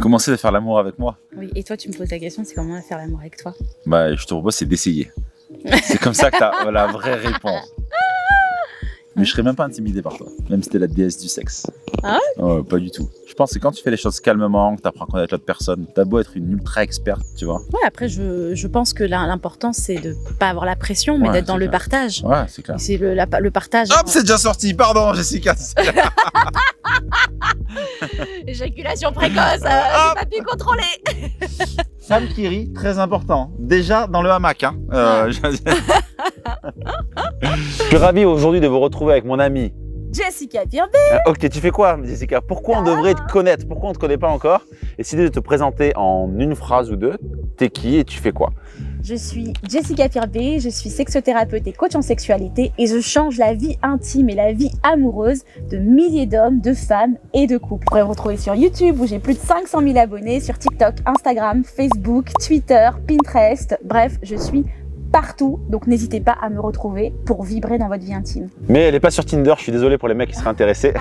Comment c'est de faire l'amour avec moi? Oui, et toi, tu me poses la question, c'est comment faire l'amour avec toi? Bah, je te propose, c'est d'essayer. C'est comme ça que tu as la vraie réponse. Mais je serais même pas intimidé par toi, même si t'es la déesse du sexe. Ah ouais? Pas du tout. Je pense que quand tu fais les choses calmement, que tu apprends à connaître l'autre personne, t'as beau être une ultra experte, tu vois. Ouais, après, je pense que l'important, c'est de pas avoir la pression, mais d'être dans le partage. Ouais, c'est clair. C'est le partage. Hop, c'est déjà sorti, pardon, Jessica. Éjaculation précoce, j'ai pas pu contrôler. Femme qui rit, très important. Déjà dans le hamac. Hein. Je suis ravi aujourd'hui de vous retrouver avec mon ami Jessica Pierre. Ok, tu fais quoi, Jessica? Pourquoi on devrait te connaître? Pourquoi on ne te connaît pas encore? Essaye de te présenter en une phrase ou deux. T'es qui et tu fais quoi? Je suis Jessica Pierre, je suis sexothérapeute et coach en sexualité et je change la vie intime et la vie amoureuse de milliers d'hommes, de femmes et de couples. Vous pourrez me retrouver sur YouTube où j'ai plus de 500 000 abonnés, sur TikTok, Instagram, Facebook, Twitter, Pinterest. Bref, je suis partout, donc n'hésitez pas à me retrouver pour vibrer dans votre vie intime. Mais elle n'est pas sur Tinder, je suis désolé pour les mecs qui seraient intéressés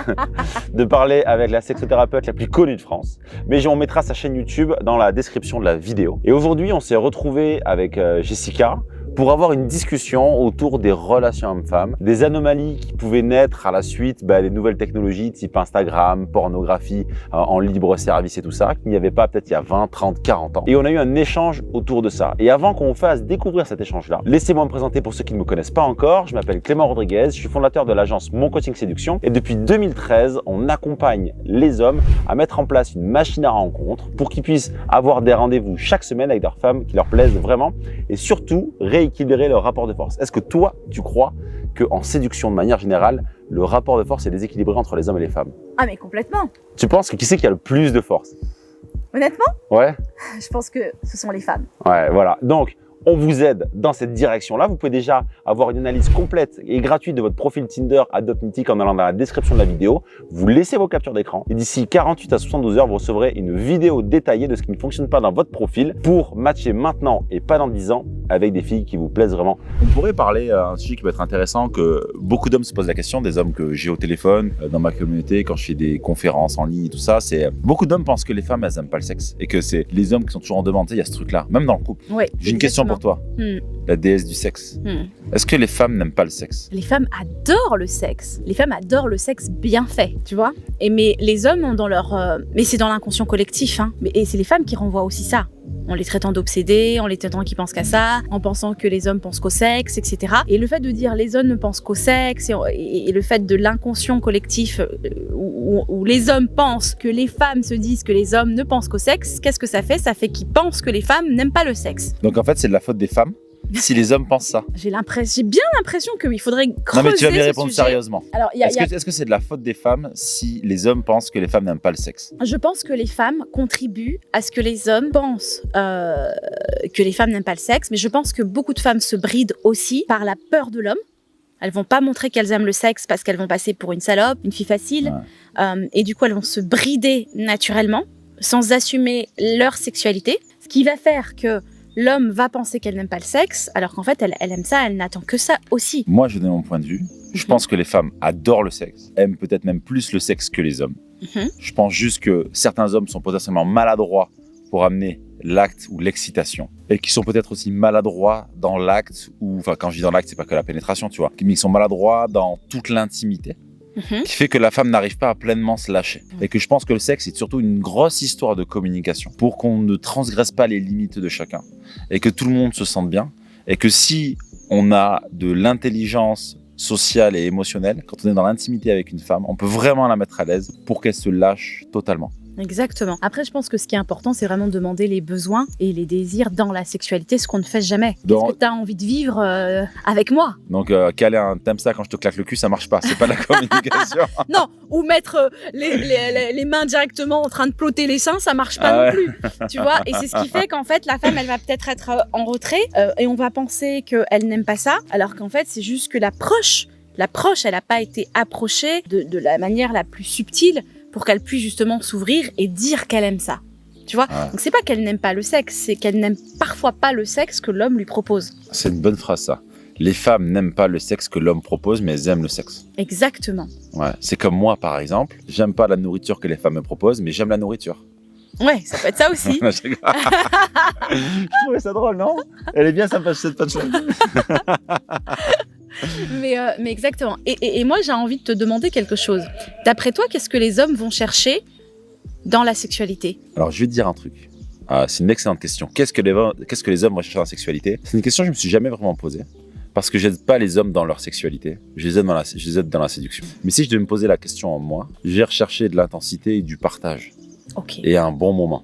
de parler avec la sexothérapeute la plus connue de France. Mais on mettra sa chaîne YouTube dans la description de la vidéo. Et aujourd'hui, on s'est retrouvé avec Jessica pour avoir une discussion autour des relations hommes-femmes, des anomalies qui pouvaient naître à la suite des nouvelles technologies type Instagram, pornographie en libre service et tout ça, qu'il n'y avait pas peut-être il y a 20, 30, 40 ans. Et on a eu un échange autour de ça. Et avant qu'on vous fasse découvrir cet échange-là, laissez-moi me présenter pour ceux qui ne me connaissent pas encore. Je m'appelle Clément Rodriguez, je suis fondateur de l'agence Mon Coaching Séduction et depuis 2013, on accompagne les hommes à mettre en place une machine à rencontres pour qu'ils puissent avoir des rendez-vous chaque semaine avec leurs femmes qui leur plaisent vraiment et surtout rééquilibrer leur rapport de force. Est-ce que toi, tu crois qu'en séduction de manière générale, le rapport de force est déséquilibré entre les hommes et les femmes? Ah mais complètement. Tu penses que qui c'est qui a le plus de force? Honnêtement, Ouais. je pense que ce sont les femmes. Ouais, voilà. Donc, on vous aide dans cette direction-là. Vous pouvez déjà avoir une analyse complète et gratuite de votre profil Tinder Adopt Mythique en allant dans la description de la vidéo. Vous laissez vos captures d'écran et d'ici 48 à 72 heures, vous recevrez une vidéo détaillée de ce qui ne fonctionne pas dans votre profil pour matcher maintenant et pas dans 10 ans avec des filles qui vous plaisent vraiment. On pourrait parler d'un sujet qui peut être intéressant, que beaucoup d'hommes se posent la question, des hommes que j'ai au téléphone, dans ma communauté, quand je fais des conférences en ligne et tout ça, c'est beaucoup d'hommes pensent que les femmes, elles n'aiment pas le sexe et que c'est les hommes qui sont toujours en demande. Il y a ce truc-là, même dans le couple. Ouais, j'ai une question pour toi, la déesse du sexe. Est-ce que les femmes n'aiment pas le sexe? Les femmes adorent le sexe. Les femmes adorent le sexe bien fait, tu vois. Mais les hommes ont dans leur... mais c'est dans l'inconscient collectif, hein. Et c'est les femmes qui renvoient aussi ça. En les traitant d'obsédés, en les traitant qui pensent qu'à ça, en pensant que les hommes pensent qu'au sexe, etc. Et le fait de dire les hommes ne pensent qu'au sexe et le fait de l'inconscient collectif où les hommes pensent que les femmes se disent que les hommes ne pensent qu'au sexe, qu'est-ce que ça fait? Ça fait qu'ils pensent que les femmes n'aiment pas le sexe. Donc en fait, c'est de la faute des femmes si les hommes pensent ça. J'ai bien l'impression qu'il faudrait creuser. Non mais tu vas me répondre sujet. sérieusement. Alors, est-ce que c'est de la faute des femmes si les hommes pensent que les femmes n'aiment pas le sexe? Je pense que les femmes contribuent à ce que les hommes pensent que les femmes n'aiment pas le sexe, mais je pense que beaucoup de femmes se brident aussi par la peur de l'homme. Elles vont pas montrer qu'elles aiment le sexe parce qu'elles vont passer pour une salope, une fille facile, et du coup elles vont se brider naturellement sans assumer leur sexualité, ce qui va faire que l'homme va penser qu'elle n'aime pas le sexe, alors qu'en fait, elle aime ça, elle n'attend que ça aussi. Moi, je donne mon point de vue. Je pense que les femmes adorent le sexe, aiment peut-être même plus le sexe que les hommes. Je pense juste que certains hommes sont potentiellement maladroits pour amener l'acte ou l'excitation. Et qui sont peut-être aussi maladroits dans l'acte, ou enfin quand je dis dans l'acte, c'est pas que la pénétration, tu vois, mais ils sont maladroits dans toute l'intimité. Qui fait que la femme n'arrive pas à pleinement se lâcher. Et que je pense que le sexe est surtout une grosse histoire de communication pour qu'on ne transgresse pas les limites de chacun et que tout le monde se sente bien et que si on a de l'intelligence sociale et émotionnelle, quand on est dans l'intimité avec une femme, on peut vraiment la mettre à l'aise pour qu'elle se lâche totalement. Exactement. Après, je pense que ce qui est important, c'est vraiment de demander les besoins et les désirs dans la sexualité, ce qu'on ne fait jamais. Est-ce que tu as envie de vivre avec moi? Donc, caler un t'aimes ça quand je te claque le cul, ça marche pas. C'est pas de la communication. Non, ou mettre les mains directement en train de plotter les seins, ça marche pas non plus. Tu vois? Et c'est ce qui fait qu'en fait, la femme, elle va peut-être être en retrait et on va penser qu'elle n'aime pas ça, alors qu'en fait, c'est juste que l'approche, elle n'a pas été approchée de la manière la plus subtile pour qu'elle puisse justement s'ouvrir et dire qu'elle aime ça. Tu vois? Donc c'est pas qu'elle n'aime pas le sexe, c'est qu'elle n'aime parfois pas le sexe que l'homme lui propose. C'est une bonne phrase ça. Les femmes n'aiment pas le sexe que l'homme propose, mais elles aiment le sexe. Exactement. Ouais. C'est comme moi par exemple, j'aime pas la nourriture que les femmes me proposent, mais j'aime la nourriture. Ouais, ça peut être ça aussi. Non, je rigole. Je trouvais ça drôle, non? Elle est bien sympa cette punchline. Mais exactement. Et moi, j'ai envie de te demander quelque chose. D'après toi, qu'est-ce que les hommes vont chercher dans la sexualité? Alors, je vais te dire un truc. C'est une excellente question. Qu'est-ce que les hommes vont chercher dans la sexualité? C'est une question que je me suis jamais vraiment posée. Parce que j'aide pas les hommes dans leur sexualité. Je les aide dans la séduction. Mais si je devais me poser la question en moi, je vais rechercher de l'intensité et du partage. Ok. Et un bon moment.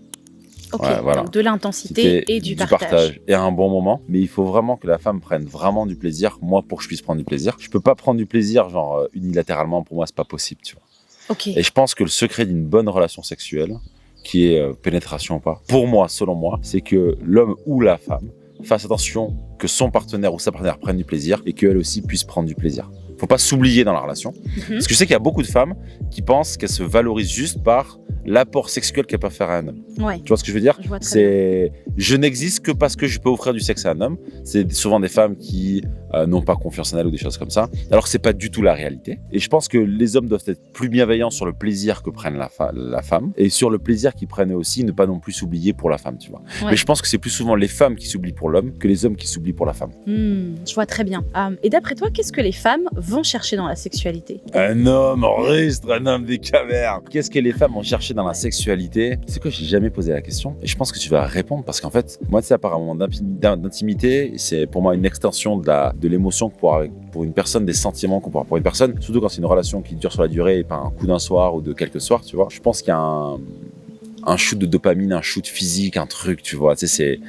Ok. Ouais, voilà. Donc de l'intensité et du partage. Et un bon moment. Mais il faut vraiment que la femme prenne vraiment du plaisir. Moi, pour que je puisse prendre du plaisir. Je peux pas prendre du plaisir, genre, unilatéralement. Pour moi, c'est pas possible, tu vois. Ok. Et je pense que le secret d'une bonne relation sexuelle, qui est pénétration ou pas, pour moi, selon moi, c'est que l'homme ou la femme fasse attention que son partenaire ou sa partenaire prenne du plaisir et qu'elle aussi puisse prendre du plaisir. Faut pas s'oublier dans la relation. Parce que je sais qu'il y a beaucoup de femmes qui pensent qu'elles se valorisent juste par l'apport sexuel qu'elles peuvent faire à un homme. Ouais. Tu vois ce que je veux dire? Je vois très bien. Je n'existe que parce que je peux offrir du sexe à un homme. C'est souvent des femmes qui n'ont pas confiance en elles ou des choses comme ça. Alors que c'est pas du tout la réalité. Et je pense que les hommes doivent être plus bienveillants sur le plaisir que prennent la femme et sur le plaisir qu'ils prennent eux aussi, ne pas non plus s'oublier pour la femme, tu vois. Ouais. Mais je pense que c'est plus souvent les femmes qui s'oublient pour l'homme que les hommes qui s'oublient pour la femme. Je vois très bien. Et d'après toi, qu'est-ce que les femmes vont chercher dans la sexualité? Un homme rustre, un homme des cavernes. Qu'est-ce que les femmes vont chercher dans la sexualité? C'est quoi, j'ai jamais posé la question et je pense que tu vas répondre parce qu'en fait, moi, tu sais, à part un moment d'intimité, c'est pour moi une extension de l'émotion qu'on pourra avoir pour une personne, des sentiments qu'on pourra avoir pour une personne, surtout quand c'est une relation qui dure sur la durée et pas un coup d'un soir ou de quelques soirs, tu vois. Je pense qu'il y a un shoot de dopamine, un shoot physique, un truc, tu vois, tu sais,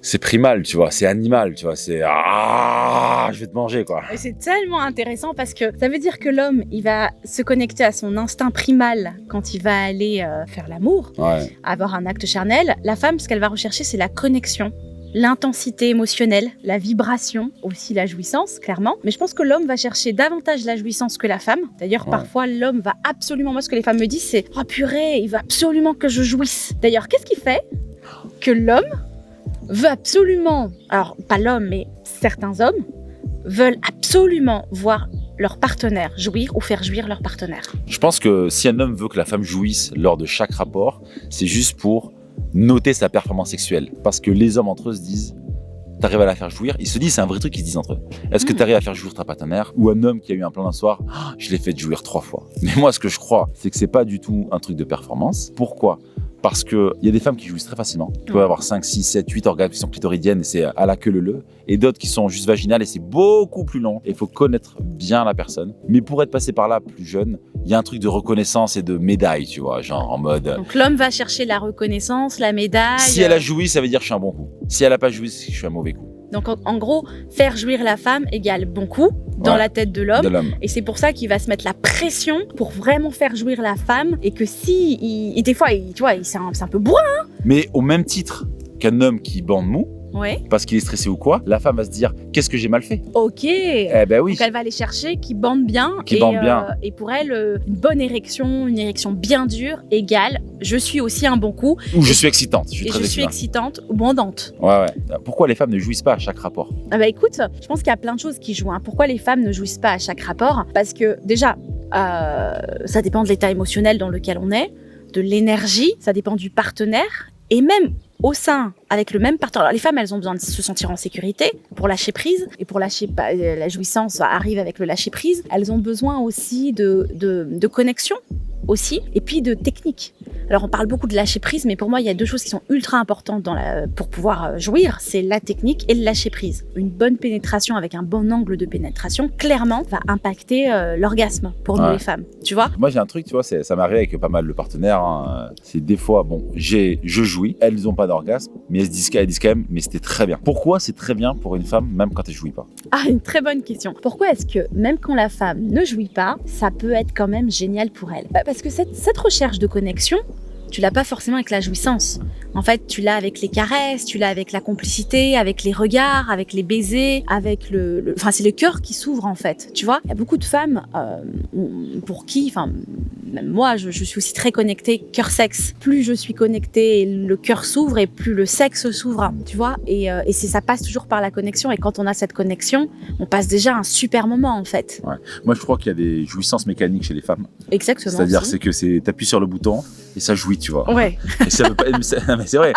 c'est primal, tu vois, c'est animal, tu vois, c'est je vais te manger, quoi. Et c'est tellement intéressant parce que ça veut dire que l'homme, il va se connecter à son instinct primal quand il va aller faire l'amour, Ouais. avoir un acte charnel. La femme, ce qu'elle va rechercher, c'est la connexion, l'intensité émotionnelle, la vibration, aussi la jouissance, clairement. Mais je pense que l'homme va chercher davantage la jouissance que la femme. D'ailleurs, Ouais. parfois, l'homme va absolument... Moi, ce que les femmes me disent, c'est « Oh purée, il veut absolument que je jouisse ». D'ailleurs, qu'est-ce qui fait que l'homme veut absolument... Alors, pas l'homme, mais certains hommes veulent absolument voir leur partenaire jouir ou faire jouir leur partenaire. Je pense que si un homme veut que la femme jouisse lors de chaque rapport, c'est juste pour noter sa performance sexuelle. Parce que les hommes entre eux se disent, t'arrives à la faire jouir. Ils se disent, c'est un vrai truc qu'ils se disent entre eux. Est-ce que t'arrives à faire jouir ta partenaire? Ou un homme qui a eu un plan d'un soir, je l'ai fait jouir 3 fois. Mais moi, ce que je crois, c'est que c'est pas du tout un truc de performance. Pourquoi? Parce qu'il y a des femmes qui jouissent très facilement. Tu peux avoir 5, 6, 7, 8 orgasmes qui sont clitoridiennes et c'est à la queue leu. Et d'autres qui sont juste vaginales et c'est beaucoup plus long. Et il faut connaître bien la personne. Mais pour être passé par là plus jeune, il y a un truc de reconnaissance et de médaille, tu vois. Genre en mode... Donc l'homme va chercher la reconnaissance, la médaille. Si elle a joui, ça veut dire que je suis un bon coup. Si elle a pas joui, c'est que je suis un mauvais coup. Donc en gros, faire jouir la femme égale bon coup dans Ouais. la tête de De l'homme. l'homme. Et c'est pour ça qu'il va se mettre la pression pour vraiment faire jouir la femme. Et que si, et des fois, tu vois, c'est un peu bourrin. Mais au même titre qu'un homme qui bande mou, Ouais. parce qu'il est stressé ou quoi, la femme va se dire, qu'est-ce que j'ai mal fait? Ok. Eh ben oui. Donc elle va aller chercher qui bande bien. Qui bande bien. Et pour elle, une bonne érection, une érection bien dure, égale je suis aussi un bon coup. Ou je suis excitante. Je suis Et très je suis excitante. excitante ou bandante. Ouais. Pourquoi les femmes ne jouissent pas à chaque rapport? Ah bah écoute, je pense qu'il y a plein de choses qui jouent. Pourquoi les femmes ne jouissent pas à chaque rapport? Parce que déjà, ça dépend de l'état émotionnel dans lequel on est, de l'énergie, ça dépend du partenaire. Et même au sein, avec le même partenaire. Alors, les femmes, elles ont besoin de se sentir en sécurité pour lâcher prise. Et pour lâcher, la jouissance arrive avec le lâcher prise. Elles ont besoin aussi de connexion aussi, et puis de technique. Alors on parle beaucoup de lâcher prise, mais pour moi il y a 2 choses qui sont ultra importantes pour pouvoir jouir, c'est la technique et le lâcher prise. Une bonne pénétration avec un bon angle de pénétration, clairement, va impacter l'orgasme pour nous les femmes, tu vois. Moi j'ai un truc, tu vois, ça m'est arrivé avec pas mal de partenaires, hein. C'est des fois, bon, je jouis, elles n'ont pas d'orgasme, mais elles disent quand même, mais c'était très bien. Pourquoi c'est très bien pour une femme, même quand elle jouit pas? Ah, une très bonne question. Pourquoi est-ce que même quand la femme ne jouit pas, ça peut être quand même génial pour elle? Parce que cette recherche de connexion, tu l'as pas forcément avec la jouissance. En fait, tu l'as avec les caresses, tu l'as avec la complicité, avec les regards, avec les baisers, avec enfin, c'est le cœur qui s'ouvre en fait. Tu vois, il y a beaucoup de femmes pour qui, enfin, même moi, je suis aussi très connectée cœur-sexe. Plus je suis connectée, le cœur s'ouvre et plus le sexe s'ouvre, tu vois. Et ça passe toujours par la connexion. Et quand on a cette connexion, on passe déjà un super moment, en fait. Ouais. Moi, je crois qu'il y a des jouissances mécaniques chez les femmes. Exactement. C'est-à-dire, c'est que t'appuies sur le bouton et ça jouit, tu vois. Ouais. Et ça veut pas, mais c'est vrai.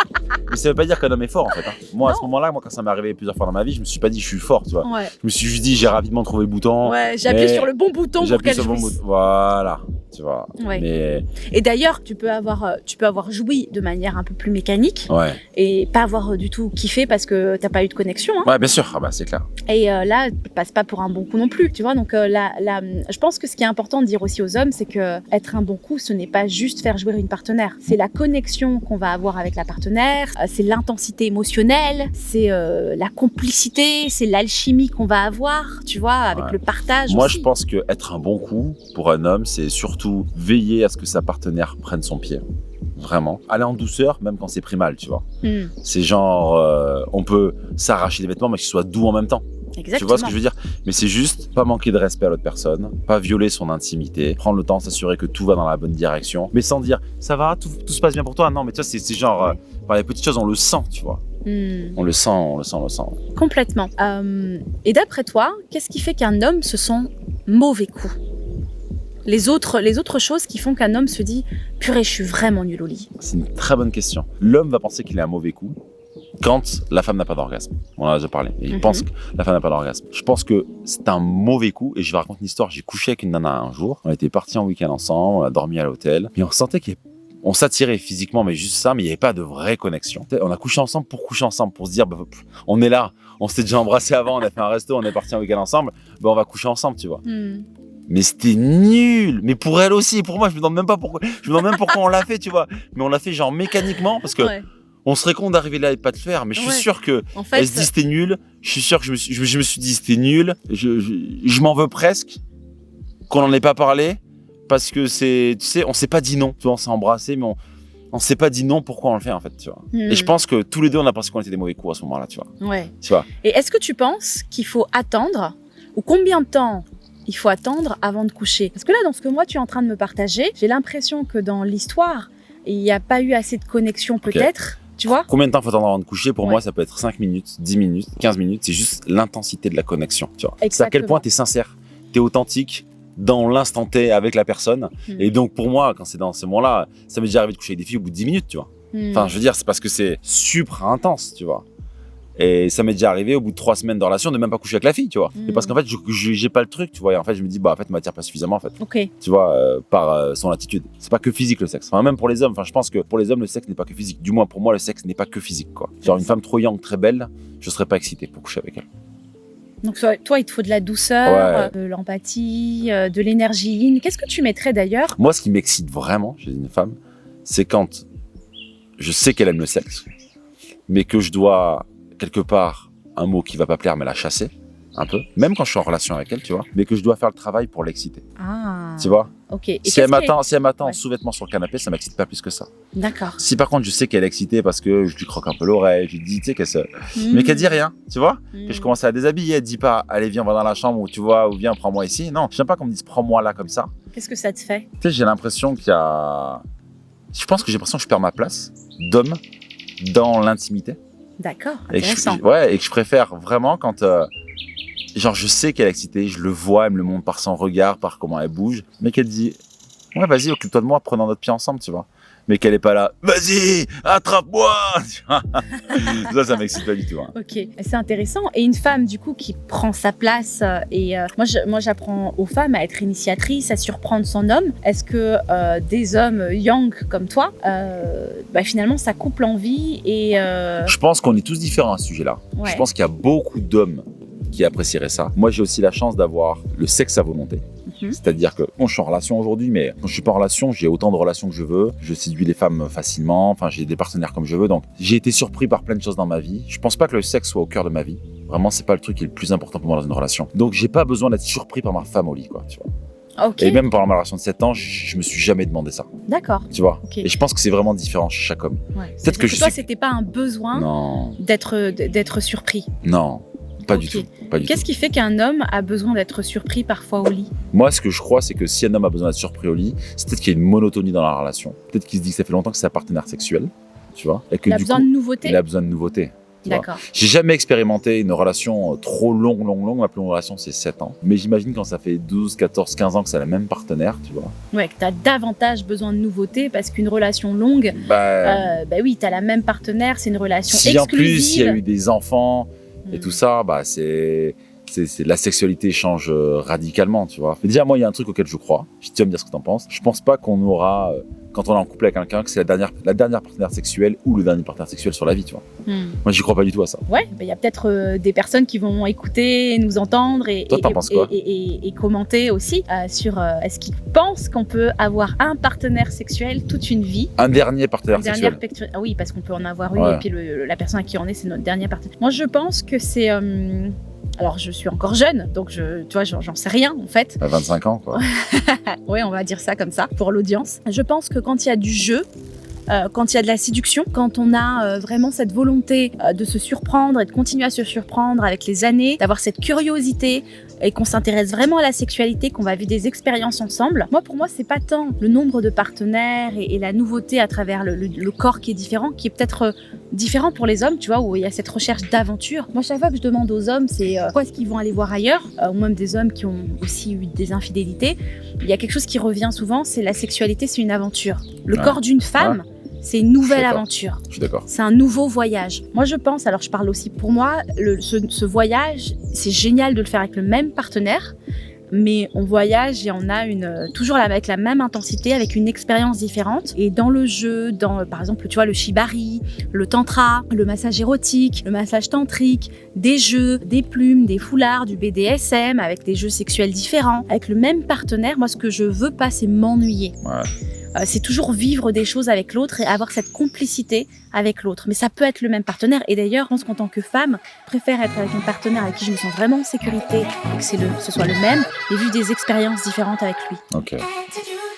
Mais ça veut pas dire qu'un homme est fort, en fait. Hein. Moi, à ce moment-là, quand ça m'est arrivé plusieurs fois dans ma vie, je me suis pas dit je suis fort, tu vois. Ouais. Je me suis juste dit j'ai rapidement trouvé le bouton. Ouais, j'ai appuyé sur le bon bouton pour qu'elle jouisse. Voilà, tu vois. Ouais. Mais... Et d'ailleurs, tu peux avoir joui de manière un peu plus mécanique et pas avoir du tout kiffé parce que t'as pas eu de connexion. Hein. Ouais, bien sûr, ah bah, c'est clair. Et là, tu passes pas pour un bon coup non plus, tu vois. Donc je pense que ce qui est important de dire aussi aux hommes, c'est que être un bon coup, ce n'est pas juste faire jouir une partenaire. C'est la connexion qu'on va avoir avec la partenaire, c'est l'intensité émotionnelle, c'est la complicité, c'est l'alchimie qu'on va avoir, tu vois, avec le partage. Moi, aussi. je pense qu'être un bon coup pour un homme, c'est surtout veiller à ce que sa partenaire prenne son pied. Vraiment. Aller en douceur, même quand c'est pris mal, tu vois. C'est genre, on peut s'arracher des vêtements, mais qu'ils soient doux en même temps. Exactement. Tu vois ce que je veux dire? Mais c'est juste pas manquer de respect à l'autre personne, pas violer son intimité, prendre le temps, s'assurer que tout va dans la bonne direction, mais sans dire ça va, tout se passe bien pour toi. Non, mais tu vois, c'est genre, par les petites choses, on le sent, tu vois. On le sent. Complètement. Et d'après toi, qu'est-ce qui fait qu'un homme se sent mauvais coup? Les autres choses qui font qu'un homme se dit « Purée, je suis vraiment nul au lit ». C'est une très bonne question. L'homme va penser qu'il est un mauvais coup quand la femme n'a pas d'orgasme. On en a déjà parlé. Et il pense que la femme n'a pas d'orgasme. Je pense que c'est un mauvais coup. Et je vais raconter une histoire. J'ai couché avec une nana un jour. On était partis en week-end ensemble. On a dormi à l'hôtel. Et on sentait qu'on s'attirait physiquement, mais juste ça. Mais il n'y avait pas de vraie connexion. On a couché ensemble, pour se dire on est là. On s'était déjà embrassé avant. On a fait un resto. On est partis en week-end ensemble. On va coucher ensemble, tu vois. Mais c'était nul. Mais pour elle aussi, pour moi, je me demande même pas pourquoi. Je me demande même pourquoi on l'a fait, tu vois. Mais on l'a fait genre mécaniquement parce que on serait con d'arriver là et pas de faire. Mais je suis sûr que en fait, elle se dit c'était nul. Je suis sûr que je me suis dit c'était nul. Je m'en veux presque qu'on n'en ait pas parlé parce que c'est, tu sais, on s'est pas dit non. Tu vois, on s'est embrassé, mais on s'est pas dit non. Pourquoi on le fait en fait, tu vois. Et je pense que tous les deux on a pensé qu'on était des mauvais coups à ce moment-là, tu vois. Ouais. Tu vois. Et est-ce que tu penses qu'il faut attendre ou combien de temps il faut attendre avant de coucher? Parce que là, dans ce que moi tu es en train de me partager, j'ai l'impression que dans l'histoire, il n'y a pas eu assez de connexion peut-être. Tu vois? Combien de temps faut attendre avant de coucher? Pour moi, ça peut être 5 minutes, 10 minutes, 15 minutes. C'est juste l'intensité de la connexion. Tu vois? C'est à quel point tu es sincère, tu es authentique dans l'instant T avec la personne. Et donc, pour moi, quand c'est dans ce moment-là, ça m'est déjà arrivé de coucher avec des filles au bout de 10 minutes, tu vois. Enfin, je veux dire, c'est parce que c'est super intense, tu vois. Et ça m'est déjà arrivé au bout de 3 semaines de relation de même pas coucher avec la fille, tu vois. Et parce qu'en fait, j'ai pas le truc, tu vois. Et en fait, je me dis, en fait, m'attire pas suffisamment, en fait. Tu vois, par son attitude. C'est pas que physique le sexe. Enfin, même pour les hommes. Enfin, je pense que pour les hommes, le sexe n'est pas que physique. Du moins, pour moi, le sexe n'est pas que physique, quoi. Genre, une femme trop young, très belle, je serais pas excité pour coucher avec elle. Donc, toi, il te faut de la douceur, de l'empathie, de l'énergie. Qu'est-ce que tu mettrais d'ailleurs? Moi, ce qui m'excite vraiment chez une femme, c'est quand je sais qu'elle aime le sexe, mais que je dois quelque part un mot qui va pas plaire mais la chasser un peu, même quand je suis en relation avec elle, tu vois, mais que je dois faire le travail pour l'exciter. Tu vois. Et si elle m'attend en sous-vêtements sur le canapé, ça m'excite pas plus que ça. D'accord. Si par contre je sais qu'elle est excitée parce que je lui croque un peu l'oreille, je lui dis, tu sais, mais qu'elle dit rien, tu vois, que je commence à la déshabiller, elle dit pas, allez viens, on va dans la chambre, ou tu vois, ou viens, prends-moi ici. Non, j'aime pas qu'on me dise prends-moi là comme ça. Qu'est-ce que ça te fait? Tu sais, j'ai l'impression qu'il y a, je pense que j'ai l'impression que je perds ma place d'homme dans l'intimité. D'accord, intéressant. Et que je préfère vraiment quand, genre, je sais qu'elle est excitée, je le vois, elle me le montre par son regard, par comment elle bouge, mais qu'elle dit, ouais, vas-y, occupe-toi de moi, prenons notre pied ensemble, tu vois. Mais qu'elle est pas là, vas-y, attrape-moi. Ça m'excite pas du tout. Hein. Ok, c'est intéressant. Et une femme, du coup, qui prend sa place, moi, j'apprends aux femmes à être initiatrices, à surprendre son homme. Est-ce que des hommes young comme toi, finalement, ça coupe l'envie et... Je pense qu'on est tous différents à ce sujet-là. Je pense qu'il y a beaucoup d'hommes qui apprécieraient ça. Moi, j'ai aussi la chance d'avoir le sexe à volonté. C'est-à-dire que je suis en relation aujourd'hui, mais quand je suis pas en relation, j'ai autant de relations que je veux. Je séduis les femmes facilement. Enfin, j'ai des partenaires comme je veux. Donc, j'ai été surpris par plein de choses dans ma vie. Je pense pas que le sexe soit au cœur de ma vie. Vraiment, c'est pas le truc qui est le plus important pour moi dans une relation. Donc, j'ai pas besoin d'être surpris par ma femme au lit, quoi. Tu vois. Et même pendant ma relation de 7 ans, je me suis jamais demandé ça. D'accord. Tu vois. Et je pense que c'est vraiment différent chez chaque homme. Peut-être que toi, c'était pas un besoin d'être surpris. Non. Pas Ok. du tout. Pas du Qu'est-ce tout. qui fait qu'un homme a besoin d'être surpris parfois au lit? Moi, ce que je crois, c'est que si un homme a besoin d'être surpris au lit, c'est peut-être qu'il y a une monotonie dans la relation. Peut-être qu'il se dit que ça fait longtemps que c'est un partenaire sexuel, tu vois, et que Il a du besoin coup, de nouveautés? il a besoin de nouveautés. Tu vois. D'accord. J'ai jamais expérimenté une relation trop longue. Ma plus longue relation, c'est 7 ans. Mais j'imagine quand ça fait 12, 14, 15 ans que c'est la même partenaire, tu vois. Ouais, que tu as davantage besoin de nouveautés parce qu'une relation longue, bah oui, tu as la même partenaire, c'est une relation Si en plus il y exclusive. a eu des enfants et tout ça, bah c'est la sexualité change radicalement, tu vois. Mais déjà, moi, il y a un truc auquel je crois. Tu vas me dire ce que t'en penses. Je pense pas qu'on aura, quand on est en couple avec quelqu'un, que c'est la dernière partenaire sexuelle ou le dernier partenaire sexuel sur la vie, tu vois. Moi, j'y crois pas du tout à ça. Ouais, il y a peut-être des personnes qui vont écouter, nous entendre Toi, t'en penses quoi? et commenter aussi sur est-ce qu'ils pensent qu'on peut avoir un partenaire sexuel toute une vie. Un dernier partenaire Une sexuel. Ah oui, parce qu'on peut en avoir une Ouais. et puis la personne à qui on est, c'est notre dernier partenaire. Moi, je pense que c'est... alors, je suis encore jeune, donc tu vois, j'en sais rien en fait. À 25 ans, quoi. Oui, on va dire ça comme ça pour l'audience. Je pense que quand il y a du jeu, quand il y a de la séduction, quand on a vraiment cette volonté de se surprendre et de continuer à se surprendre avec les années, d'avoir cette curiosité et qu'on s'intéresse vraiment à la sexualité, qu'on va vivre des expériences ensemble. Pour moi, c'est pas tant le nombre de partenaires et la nouveauté à travers le corps qui est différent, qui est peut-être différent pour les hommes, tu vois, où il y a cette recherche d'aventure. Moi, chaque fois que je demande aux hommes, c'est pourquoi est-ce qu'ils vont aller voir ailleurs, ou même des hommes qui ont aussi eu des infidélités, il y a quelque chose qui revient souvent, c'est la sexualité, c'est une aventure. Le corps d'une femme, c'est une nouvelle aventure. Je suis d'accord. C'est un nouveau voyage. Moi, je pense, alors je parle aussi pour moi, ce voyage, c'est génial de le faire avec le même partenaire, mais on voyage et on a toujours avec la même intensité, avec une expérience différente. Et dans le jeu, par exemple, tu vois, le shibari, le tantra, le massage érotique, le massage tantrique, des jeux, des plumes, des foulards, du BDSM, avec des jeux sexuels différents, avec le même partenaire, moi, ce que je veux pas, c'est m'ennuyer. Ouais. C'est toujours vivre des choses avec l'autre et avoir cette complicité avec l'autre. Mais ça peut être le même partenaire. Et d'ailleurs, je pense qu'en tant que femme, je préfère être avec un partenaire avec qui je me sens vraiment en sécurité et que ce soit le même, et vivre des expériences différentes avec lui. Ok. Did you